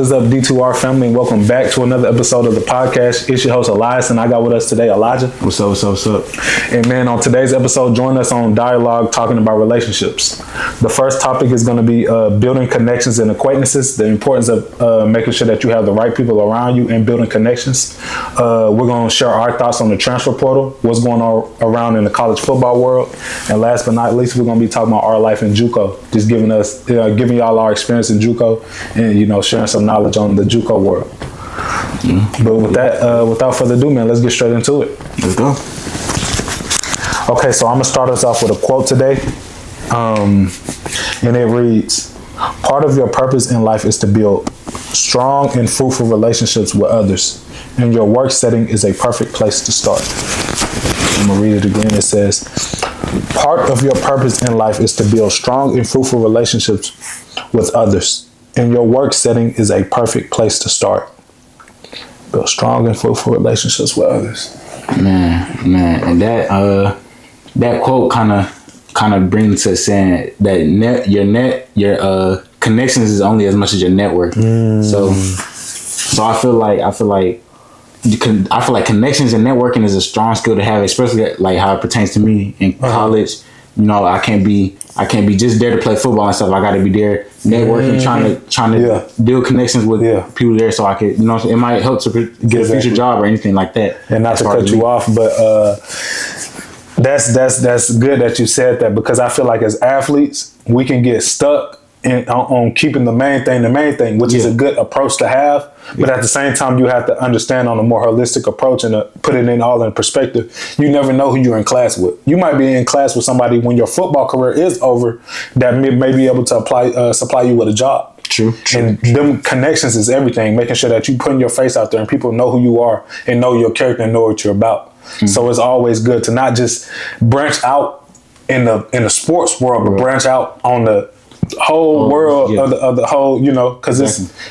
What is up, D2R family, and welcome back to another episode of the podcast. It's your host, Elias, and I got with us today, Elijah. What's up, what's up, what's up? And man, on today's episode, join us on Dialogue talking about relationships. The first topic is going to be building connections and acquaintances, the importance of making sure that you have the right people around you and building connections. We're going to share our thoughts on the transfer portal, what's going on around in the college football world. And last but not least, we're going to be talking about our life in Juco, just giving y'all our experience in Juco and, sharing some knowledge on the Juco world. But with that, without further ado, man, let's get straight into it. Let's go. Okay, so I'm gonna start us off with a quote today, and it reads, "Part of your purpose in life is to build strong and fruitful relationships with others, and your work setting is a perfect place to start." I'm gonna read it again. It says, "Part of your purpose in life is to build strong and fruitful relationships with others, and your work setting is a perfect place to start." Build strong and fruitful relationships with others. Man, and that quote kind of brings us saying that your connections is only as much as your network. So I feel like connections and networking is a strong skill to have, especially like how it pertains to me in college. I can't be just there to play football and stuff. I got to be there networking, trying to build connections with people there, so I could, it might help to get a future job or anything like that. And not to cut you off, but that's good that you said that, because I feel like as athletes we can get stuck on keeping the main thing, which is a good approach to have. But at the same time, you have to understand on a more holistic approach and put it in all in perspective. You never know who you're in class with. You might be in class with somebody when your football career is over that may be able to supply you with a job. True. And them connections is everything. Making sure that you putting your face out there and people know who you are and know your character and know what you're about. So it's always good to not just branch out in the sports world, but branch out on the whole world of the whole, because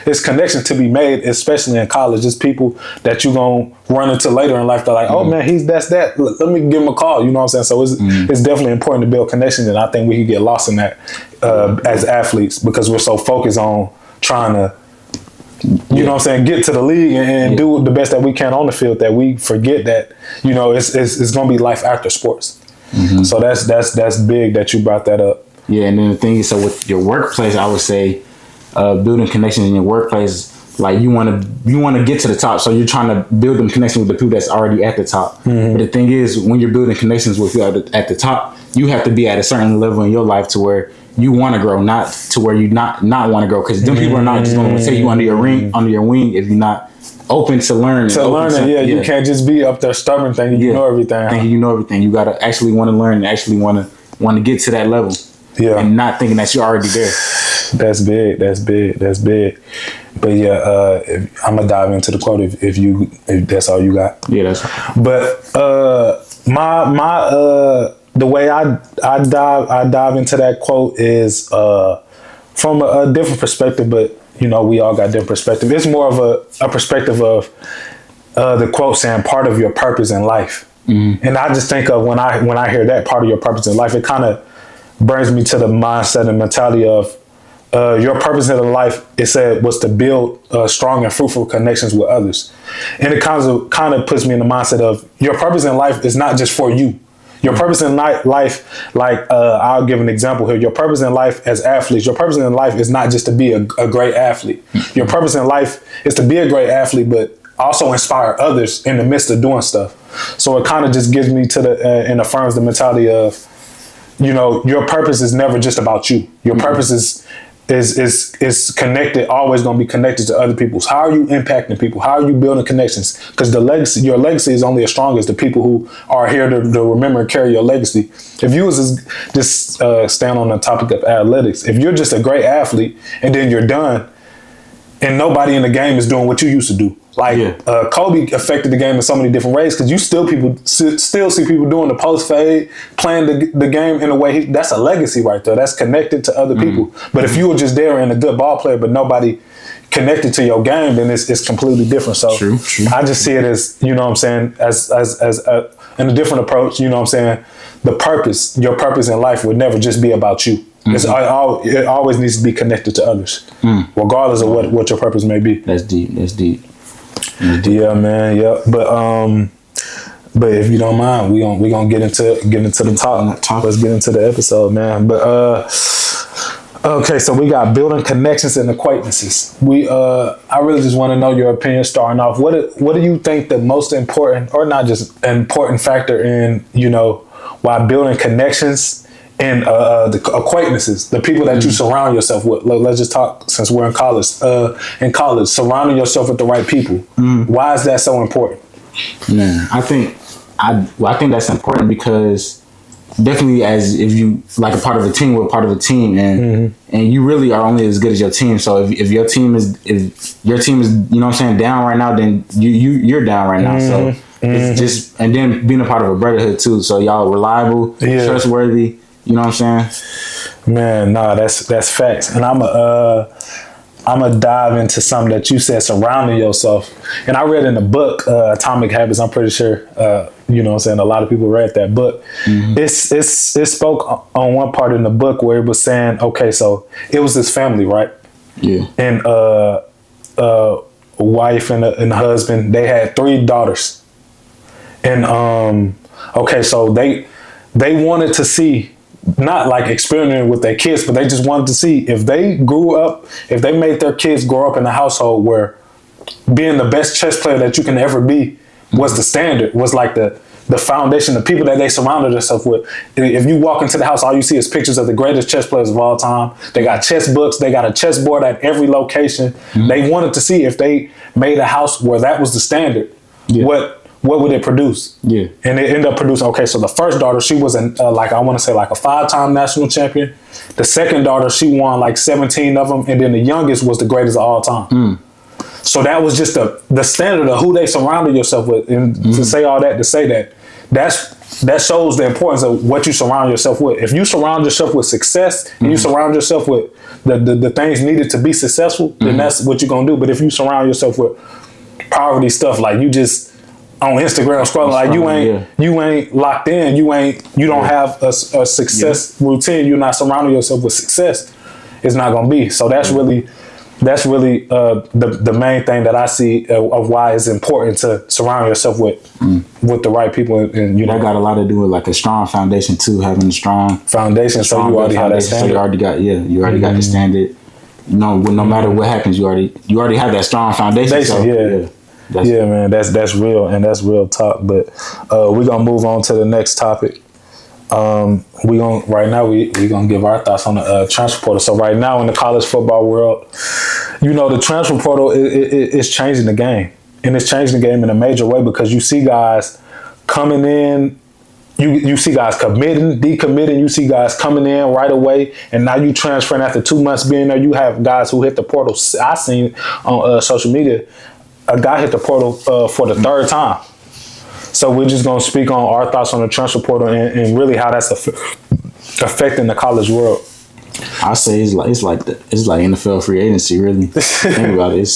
it's connection to be made, especially in college. It's people that you're going to run into later in life. They're like, oh man, that's that. Let me give him a call. You know what I'm saying? So it's definitely important to build connections. And I think we can get lost in that as athletes, because we're so focused on trying to, you know what I'm saying, get to the league and do the best that we can on the field, that we forget that, it's going to be life after sports. So that's big that you brought that up. Yeah, and then the thing is, so with your workplace, I would say building connections in your workplace, like you want to get to the top, so you're trying to build them connections with the people that's already at the top. But the thing is, when you're building connections with people at the top, you have to be at a certain level in your life to where you want to grow, not to where you not want to grow, because them people are not just going to take you under your wing if you're not open to learn. You can't just be up there stubborn thinking you know everything. Thinking you know everything. You got to actually want to learn and actually want to get to that level. Yeah, and not thinking that you're already there. That's big. But I'm gonna dive into the quote if that's all you got. Yeah, that's right. But my the way I dive into that quote is from a different perspective. But we all got different perspective. It's more of a perspective of the quote saying part of your purpose in life. And I just think of when I hear that part of your purpose in life, it kind of brings me to the mindset and mentality of your purpose in life. It said was to build strong and fruitful connections with others, and it kind of puts me in the mindset of your purpose in life is not just for you. Your purpose in life, like I'll give an example here. Your purpose in life as athletes, your purpose in life is not just to be a great athlete. Your purpose in life is to be a great athlete, but also inspire others in the midst of doing stuff. So it kind of just gives me to and affirms the mentality of, your purpose is never just about you. Your purpose is connected, always going to be connected to other people. How are you impacting people? How are you building connections? Because your legacy is only as strong as the people who are here to remember and carry your legacy. If you was just stand on the topic of athletics, if you're just a great athlete and then you're done and nobody in the game is doing what you used to do, Kobe affected the game in so many different ways, because you still see people doing the post fade, playing the game in a way that's a legacy right there. That's connected to other people. But if you were just there and a good ball player, but nobody connected to your game, then it's completely different. So true. I just see it as, you know what I'm saying, as in a different approach. You know what I'm saying, your purpose in life would never just be about you. It always needs to be connected to others, regardless of what your purpose may be. That's deep. Yeah, man. Yeah, but if you don't mind, we gonna get into the talk. Let's get into the episode, man. But okay, so we got building connections and acquaintances. I really just want to know your opinion. Starting off, what do you think the most important, or not just important factor in why building connections and the acquaintances, the people that you surround yourself with. Let's just talk since we're in college. Surrounding yourself with the right people. Why is that so important? Man, I think that's important because definitely, as if you like a part of a team, we're part of a team, and you really are only as good as your team. So if your team is down right now, then you're down right now. So it's just, and then being a part of a brotherhood too. So y'all reliable, trustworthy. You know what I'm saying? Man, nah, that's facts. And I'm a dive into something that you said, surrounding yourself. And I read in the book, Atomic Habits. I'm pretty sure, a lot of people read that book. It spoke on one part in the book where it was saying, okay, so it was this family, right? Yeah. And wife and a husband, they had 3 daughters. And okay, so they wanted to see, not like experimenting with their kids, but they just wanted to see if they made their kids grow up in a household where being the best chess player that you can ever be was the standard, was like the foundation, the people that they surrounded themselves with. If you walk into the house, all you see is pictures of the greatest chess players of all time. They got chess books, they got a chessboard at every location. They wanted to see if they made a house where that was the standard, what would it produce? Yeah. And it ended up producing, okay, so the first daughter, she was a 5-time national champion. The second daughter, she won like 17 of them. And then the youngest was the greatest of all time. So that was just the standard of who they surrounded yourself with. And to say all that, to say that shows the importance of what you surround yourself with. If you surround yourself with success, and you surround yourself with the things needed to be successful, then that's what you're going to do. But if you surround yourself with poverty stuff, like you just on Instagram scrolling, like you ain't locked in, you don't have a success routine, you're not surrounding yourself with success, it's not gonna be. So that's really the main thing that I see of why it's important to surround yourself with the right people. And that got a lot to do with like a strong foundation too, having a strong foundation. So you already have that standard. So you already got the standard. No matter what happens, you already have that strong foundation. So, man, that's real, and that's real talk. But we're gonna move on to the next topic. We're gonna give our thoughts on the transfer portal. So right now in the college football world, the transfer portal is changing the game, and it's changing the game in a major way because you see guys coming in. You see guys committing, decommitting. You see guys coming in right away, and now you transferring after 2 months being there. You have guys who hit the portal. I seen on social media. A guy hit the portal for the 3rd time. So we're just going to speak on our thoughts on the transfer portal and really how that's affecting the college world. I say it's like NFL free agency, really. Think about it.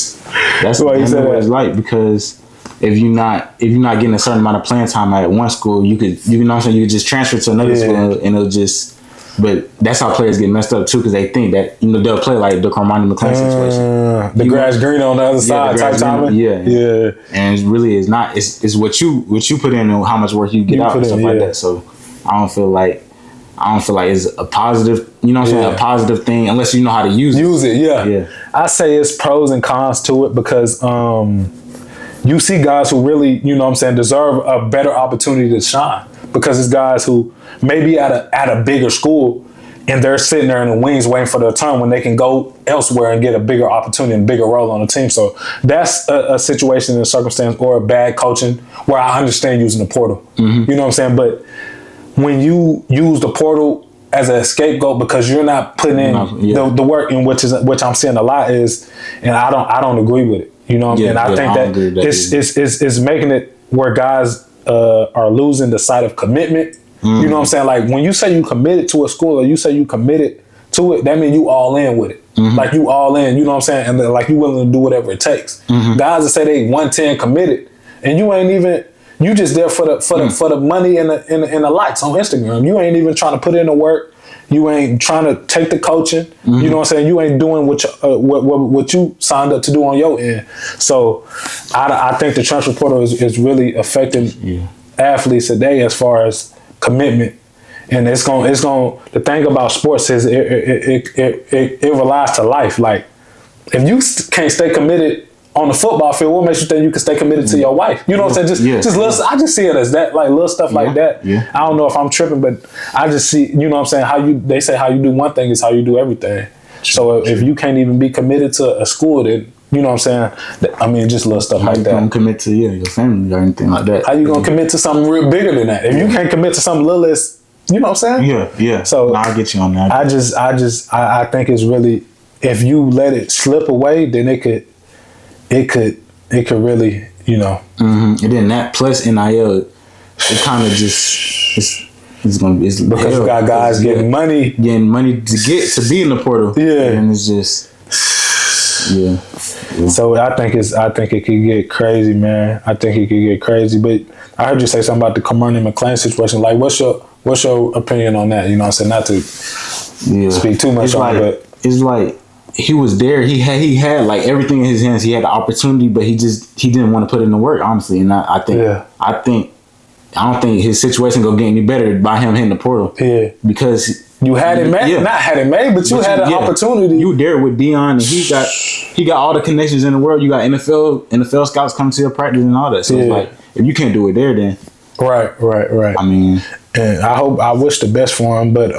That's what it's like, because if you're not getting a certain amount of playing time at one school, you could just transfer to another school and it'll just. But that's how players get messed up too, because they think that they'll play like the Carmani McClain situation. The grass green on the other side type timing. Yeah. And it really is not. It's what you put in and how much work you get out and stuff like that. So I don't feel like it's a positive. You know what I'm saying? A positive thing unless you know how to use it. Use it, yeah. I say it's pros and cons to it because you see guys who really, deserve a better opportunity to shine, because it's guys who may be at a bigger school and they're sitting there in the wings waiting for their turn when they can go elsewhere and get a bigger opportunity and bigger role on the team. So that's a situation and a circumstance, or a bad coaching, where I understand using the portal. You know what I'm saying? But when you use the portal as a scapegoat because you're not putting in the work, in which I'm seeing a lot is, and I don't agree with it. And I think that it's making it where guys are losing the sight of commitment. You know what I'm saying? Like when you say you committed to a school, or you say you committed to it, that means you all in with it. Like you all in, you know what I'm saying? And like you willing to do whatever it takes. Guys that say they 110 committed, and you ain't even, you just there for the money and the likes on Instagram. You ain't even trying to put in the work. You ain't trying to take the coaching. You know what I'm saying? You ain't doing what you signed up to do on your end. So I think the transfer portal is really affecting athletes today as far as commitment. And it's going the thing about sports is it relies to life. Like, if you can't stay committed on the football field, what makes you think you can stay committed to your wife? You know what I'm saying? Just little, I just see it as that, like little stuff like that. I don't know if I'm tripping, but I just see, you know what I'm saying? They say how you do one thing is how you do everything. So if you can't even be committed to a school, then you know what I'm saying? I mean, just little stuff like that. How you gonna commit to your family or anything like that? How you gonna commit to something real bigger than that? If you can't commit to something little as, you know what I'm saying? Yeah. So I'll get you on that. I think it's really, if you let it slip away, then it could really, you know. And then that plus NIL, it kind of just it's gonna be because you got guys getting money to get to be in the portal. And it's just So I think it could get crazy, man. I think it could get crazy. But I heard you say something about the Camerny McLean situation. Like, what's your opinion on that? You know what I'm saying? Not to speak too much on it, but it's like he was there. He had like everything in his hands. He had the opportunity, but he didn't want to put in the work, honestly. And I don't think his situation gonna get any better by him hitting the portal. Yeah, because you had it made, not had it made, but you had an opportunity. You there with Dion, and he got all the connections in the world. You got NFL scouts coming to your practice and all that. So it's like, if you can't do it there, then right. I mean, and I wish the best for him, but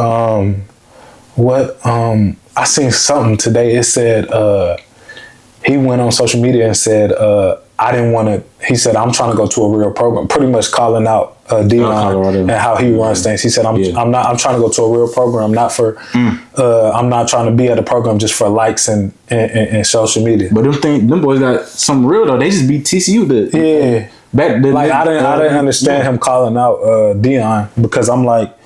I seen something today. It said he went on social media and said I didn't want to. He said, I'm trying to go to a real program, pretty much calling out Dion and how he runs things. He said, I'm trying to go to a real program, not for I'm not trying to be at a program just for likes and social media. But them boys got something real though. They just beat TCU. I didn't understand him calling out Dion, because I'm like,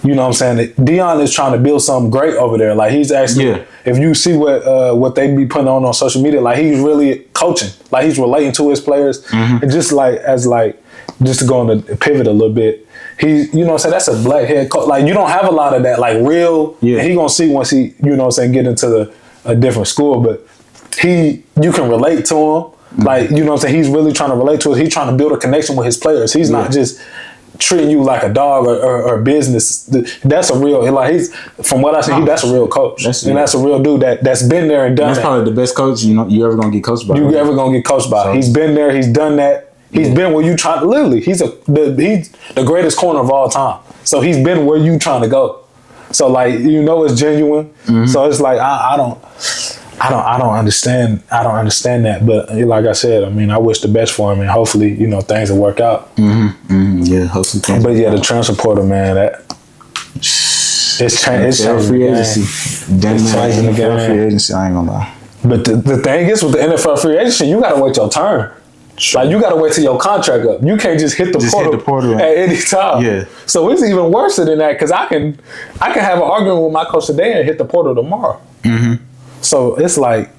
you know what I'm saying? Dion is trying to build something great over there. Like, he's actually, if you see what they be putting on social media, like, he's really coaching. Like, he's relating to his players. And just to go on the pivot a little bit, you know what I'm saying? That's a black head coach. Like, you don't have a lot of that, like, real. And he gonna see once he, you know what I'm saying, get into a different school. But you can relate to him. Like, you know what I'm saying? He's really trying to relate to us. He's trying to build a connection with his players. He's not just treating you like a dog or business. That's a real, like, he's, from what I see, that's a real coach. That's a real dude that's been there and done that. That's probably the best coach you ever gonna get coached by. You ever gonna get coached by. So, he's been there, he's done that. He's been where you trying to, literally, he's the greatest corner of all time. So he's been where you trying to go. So, like, you know, it's genuine. So it's like, I don't understand that, but like I said, I mean, I wish the best for him, and hopefully, you know, things will work out. Yeah, hopefully. But yeah, the transfer portal, man, it's changing. It's free agency. It's changing the game. Free agency, I ain't gonna lie. But the thing is, with the NFL free agency, you gotta wait your turn. Like, you gotta wait till your contract up. You can't just hit the portal at any time. Yeah. So it's even worse than that, because I can have an argument with my coach today and hit the portal tomorrow. So it's like,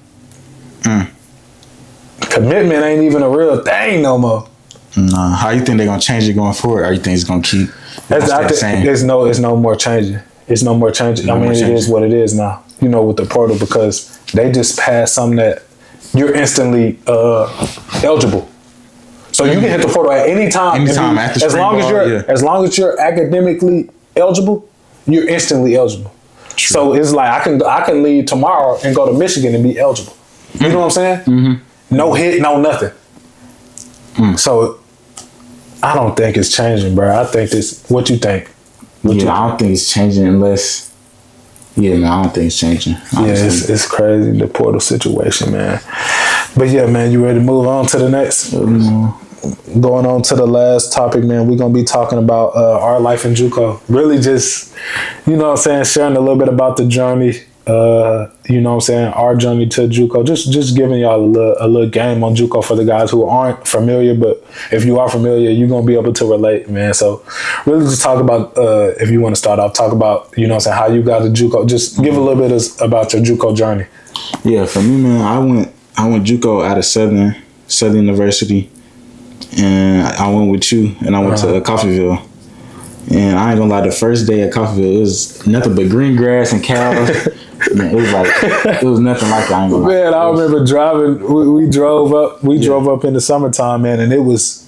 commitment ain't even a real thing no more. Nah, how you think they're gonna change it going forward? Or you think it's gonna keep? There's no more changing. It's no more changing. I mean, it is what it is now. You know, with the portal, because they just passed something that you're instantly eligible. So you can hit the portal at any time. Anytime after as long as you're academically eligible, you're instantly eligible. True. So it's like I can leave tomorrow and go to Michigan and be eligible. You know what I'm saying? No hit, no nothing. So I don't think it's changing, bro. I think this. What you think? I don't think it's changing unless. Yeah, man, I don't think it's changing. Honestly. Yeah, it's crazy, the portal situation, man. But yeah, man, you ready to move on to the next? Going on to the last topic, man, we're going to be talking about our life in Juco. Really just, you know what I'm saying, sharing a little bit about the journey, you know what I'm saying, our journey to Juco. Just giving y'all a little game on Juco for the guys who aren't familiar, but if you are familiar, you're going to be able to relate, man. So really just talk about, if you want to start off, talk about, you know what I'm saying, how you got to Juco. Just give a little bit about your Juco journey. Yeah, for me, man, I went Juco out of Southern University. And I went with you, and I went to Coffeyville. And I ain't gonna lie, the first day at Coffeeville, it was nothing but green grass and cows. Man, it was nothing like that. I ain't gonna lie. Man, I remember driving. We drove up. We drove up in the summertime, man, and it was.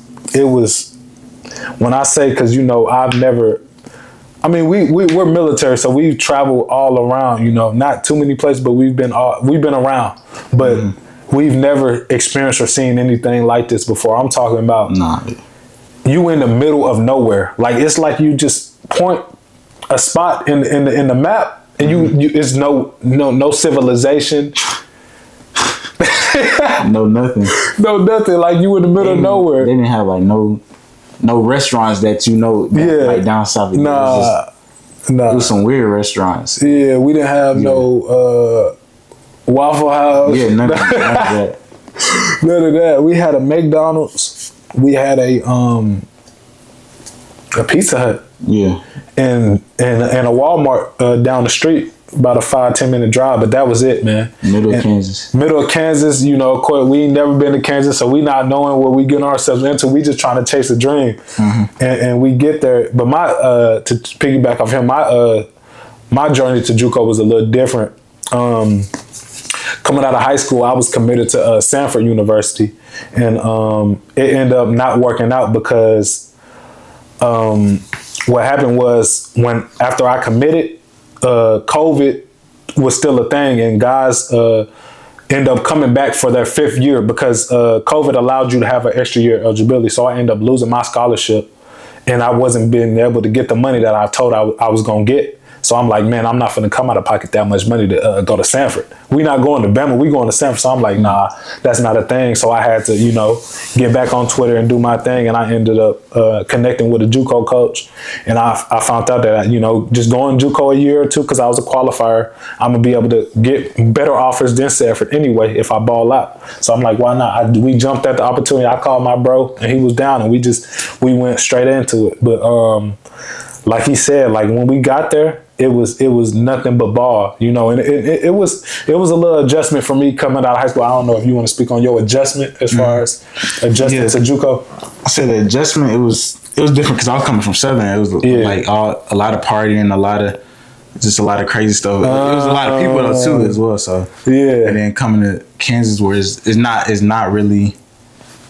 When I say, because I've never. I mean, we're military, so we travel all around. Not too many places, but we've been around, but we've never experienced or seen anything like this before. I'm talking about. Nah. You in the middle of nowhere. Like, it's like you just point a spot in the map, and you it's no civilization. No nothing. No nothing. Like, you in the middle of nowhere. They didn't have like no restaurants that like down south. Nah. It was some weird restaurants. Yeah, we didn't have no Waffle House. Yeah, none of that. None of that. We had a McDonald's. We had a Pizza Hut. Yeah. And a Walmart down the street, about a 5-10 minute drive, but that was it, man. Middle of Kansas. Of course, we ain't never been to Kansas, so we not knowing what we getting ourselves into. We just trying to chase a dream, and we get there. But to piggyback off him, my journey to Juco was a little different. Coming out of high school, I was committed to Sanford University, and it ended up not working out because what happened was after I committed, COVID was still a thing, and guys end up coming back for their 5th year because COVID allowed you to have an extra year eligibility. So I ended up losing my scholarship, and I wasn't being able to get the money that I told I was going to get. So I'm like, man, I'm not finna come out of pocket that much money to go to Sanford. We not going to Bama, we going to Sanford. So I'm like, nah, that's not a thing. So I had to, get back on Twitter and do my thing. And I ended up connecting with a Juco coach. And I found out that, just going Juco a year or two, because I was a qualifier, I'm going to be able to get better offers than Sanford anyway if I ball out. So I'm like, why not? We jumped at the opportunity. I called my bro, and he was down, and we went straight into it. But like he said, like when we got there, it was nothing but ball, and it was a little adjustment for me coming out of high school. I don't know if you want to speak on your adjustment as far as adjusting to Juco. I said the adjustment, it was different because I was coming from Southern. It was like a lot of partying, a lot of crazy stuff. It was a lot of people though too as well. So yeah, and then coming to Kansas where it's not really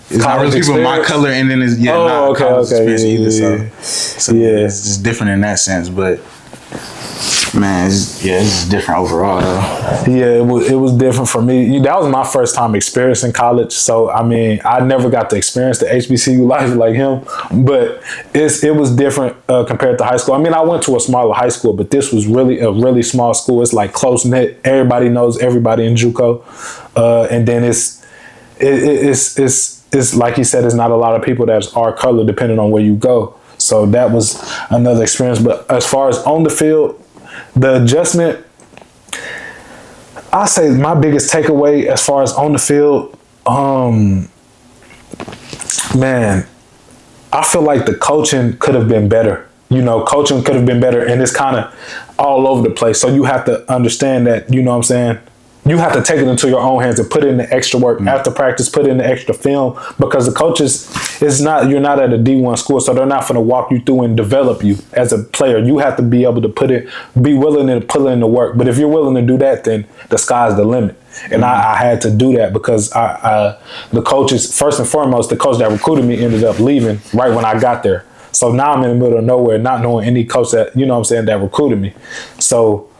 people my color, and then it's not college experience either. So it's just different in that sense, but. Man, it's just different overall, though. Yeah, it was different for me. That was my first time experiencing college, so I mean, I never got to experience the HBCU life like him. But it was different compared to high school. I mean, I went to a smaller high school, but this was really a really small school. It's like close knit. Everybody knows everybody in JUCO, and then it's like he said, it's not a lot of people that's our color, depending on where you go. So that was another experience. But as far as on the field, the adjustment, I say my biggest takeaway as far as on the field, man, I feel like the coaching could have been better. Coaching could have been better, and it's kind of all over the place. So you have to understand that, you know what I'm saying? You have to take it into your own hands and put in the extra work after practice, put in the extra film, because the coaches, you're not at a D1 school, so they're not going to walk you through and develop you as a player. You have to be able to be willing to put in the work. But if you're willing to do that, then the sky's the limit. And I had to do that because the coaches, first and foremost, the coach that recruited me ended up leaving right when I got there. So now I'm in the middle of nowhere, not knowing any coach that, that recruited me. So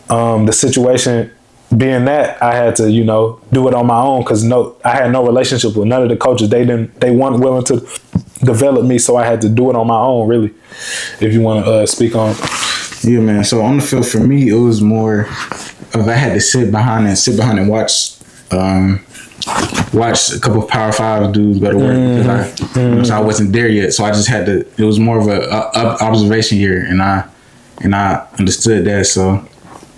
the situation being that, I had to, do it on my own because I had no relationship with none of the coaches. They weren't willing to develop me, so I had to do it on my own, really. If you want to speak on. Yeah, man. So on the field for me, it was more of I had to sit behind and watch a couple of Power 5 dudes go to work because I wasn't there yet. So I just had to. It was more of a observation year, and I understood that. So.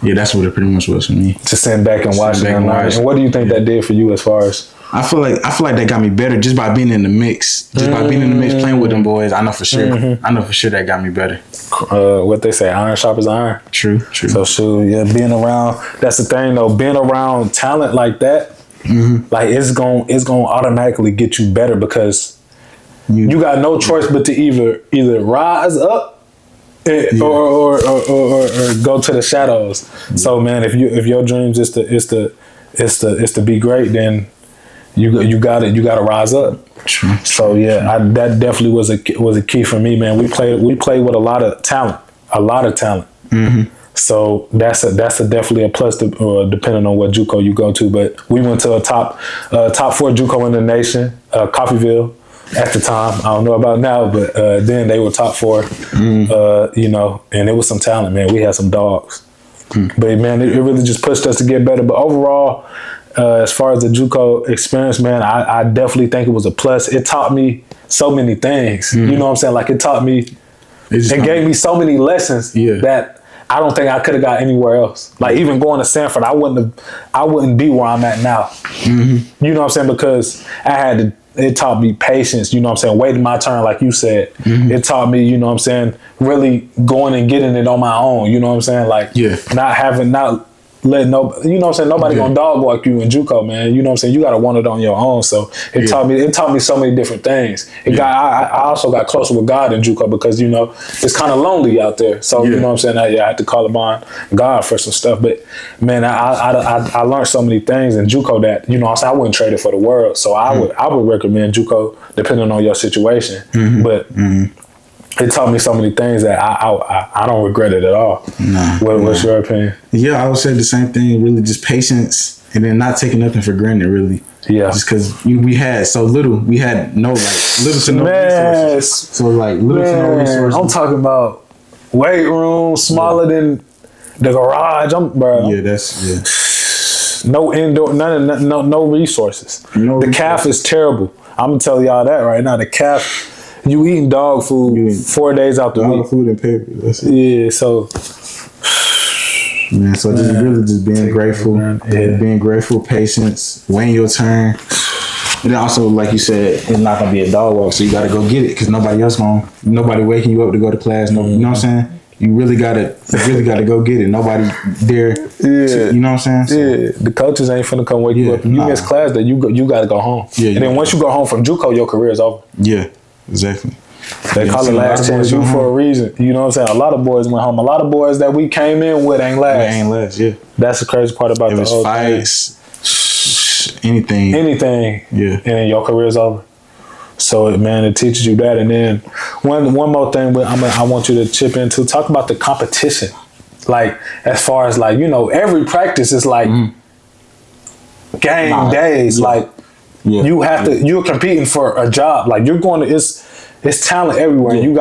Yeah, that's what it pretty much was for me. Just sitting back and watching. And what do you think that did for you as far as? I feel like that got me better just by being in the mix. Just by being in the mix, playing with them boys. I know for sure. I know for sure that got me better. What they say, iron sharpens iron. True. So shoot, being around. That's the thing though. Being around talent like that, like it's gonna automatically get you better because you got no choice but to either rise up or go to the shadows. So man, if your dreams is to be great, then you got to rise up. True. So yeah, that definitely was a key for me, man. We played with a lot of talent. Mm-hmm. So that's definitely a plus, depending on what JUCO you go to. But we went to a top 4 JUCO in the nation, Coffeyville. At the time, I don't know about now, but then they were top 4, you know, and it was some talent, man. We had some dogs. But man, it really just pushed us to get better. But overall, as far as the JUCO experience, man, I definitely think it was a plus. It taught me so many things. You know what I'm saying? Like it taught me, it gave me so many lessons that I don't think I could have got anywhere else. Like even going to Sanford, I wouldn't be where I'm at now. You know what I'm saying? Because it taught me patience, you know what I'm saying? Waiting my turn, like you said. It taught me, you know what I'm saying, really going and getting it on my own, you know what I'm saying? Like not letting you know what I'm saying, nobody gonna dog walk you in JUCO, man. You know what I'm saying? You gotta want it on your own. So it taught me so many different things. I also got closer with God in JUCO because, you know, it's kind of lonely out there. So you know what I'm saying? I had to call upon God for some stuff. But man, I learned so many things in JUCO that, you know what I'm saying, I wouldn't trade it for the world. So I would recommend JUCO depending on your situation. But it taught me so many things that I don't regret it at all. What's your opinion? Yeah, I would say the same thing. Really, just patience, and then not taking nothing for granted. Really, just because we had so little, we had little to no resources. So little to no resources. I'm talking about weight room smaller than the garage. No indoor, no resources. The calf is terrible. I'm gonna tell y'all that right now. The calf. You eating dog food 4 days out the week. Dog food and paper. That's it. Yeah, so man, so just really just being grateful, being grateful, patience, waiting your turn. And then also, like you said, it's not gonna be a dog walk, so you gotta go get it because nobody waking you up to go to class. No, you know what I'm saying? You really gotta go get it. Nobody there. You know what I'm saying? So, the coaches ain't finna come wake you up. You miss class, that you gotta go home. And then once you go home from JUCO, your career is over. Yeah. Exactly. They call it last chance you for a reason. You know what I'm saying? A lot of boys went home. A lot of boys that we came in with ain't last. That's the crazy part about the whole fights, anything. Yeah. And then your career's over. So man, it teaches you that. And then one more thing I want you to chip into. Talk about the competition. Like as far as like, you know, every practice is like game days. Like you're competing for a job. Like you're going to, it's talent everywhere. And you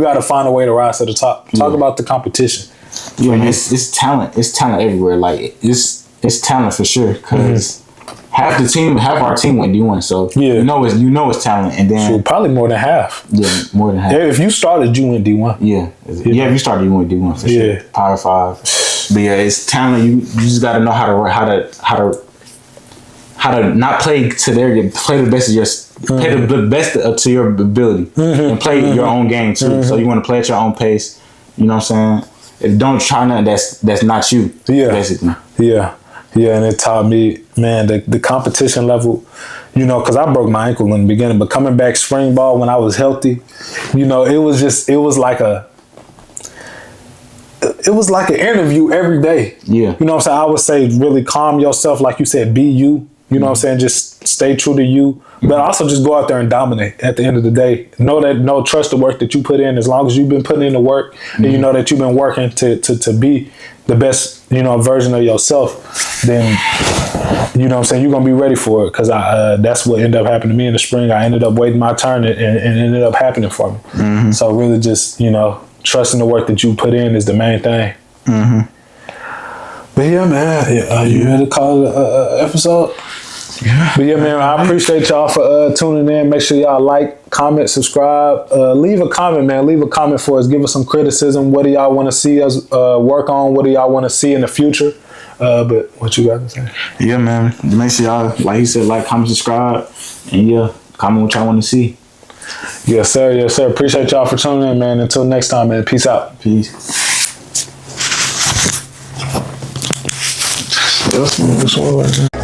gotta find a way to rise to the top. Talk about the competition. Yeah, man, it's talent. It's talent everywhere. Like it's talent for sure. Cause half our team went D1. So you know it's talent. And then probably more than half. Yeah, more than half. If you started, you went D1. Yeah, if you started, you went D1 for sure. Power 5. But yeah, it's talent. You just gotta know how to not play to play the best of your play the best up to your ability and play your own game too. So you want to play at your own pace. You know what I'm saying? If don't try nothing that's not you. Basically. Yeah, and it taught me, man, the competition level. You know, because I broke my ankle in the beginning, but coming back spring ball when I was healthy, you know, it was like an interview every day. Yeah. You know what I'm saying? I would say really calm yourself, like you said, be you. You know what I'm saying? Just stay true to you. But also just go out there and dominate at the end of the day. Trust the work that you put in. As long as you've been putting in the work and you know that you've been working to be the best, you know, version of yourself, then, you know what I'm saying, you're going to be ready for it. Because that's what ended up happening to me in the spring. I ended up waiting my turn and it ended up happening for me. So really just, you know, trusting the work that you put in is the main thing. But yeah, man, you ready to call it an episode? Yeah. But yeah, man, I appreciate y'all for tuning in. Make sure y'all like, comment, subscribe. Leave a comment, man. Leave a comment for us. Give us some criticism. What do y'all want to see us work on? What do y'all want to see in the future? But what you got to say? Yeah, man. Make sure y'all, like he said, like, comment, subscribe. And comment what y'all want to see. Yes, sir. Yes, sir. Appreciate y'all for tuning in, man. Until next time, man. Peace out. Peace. This one right there.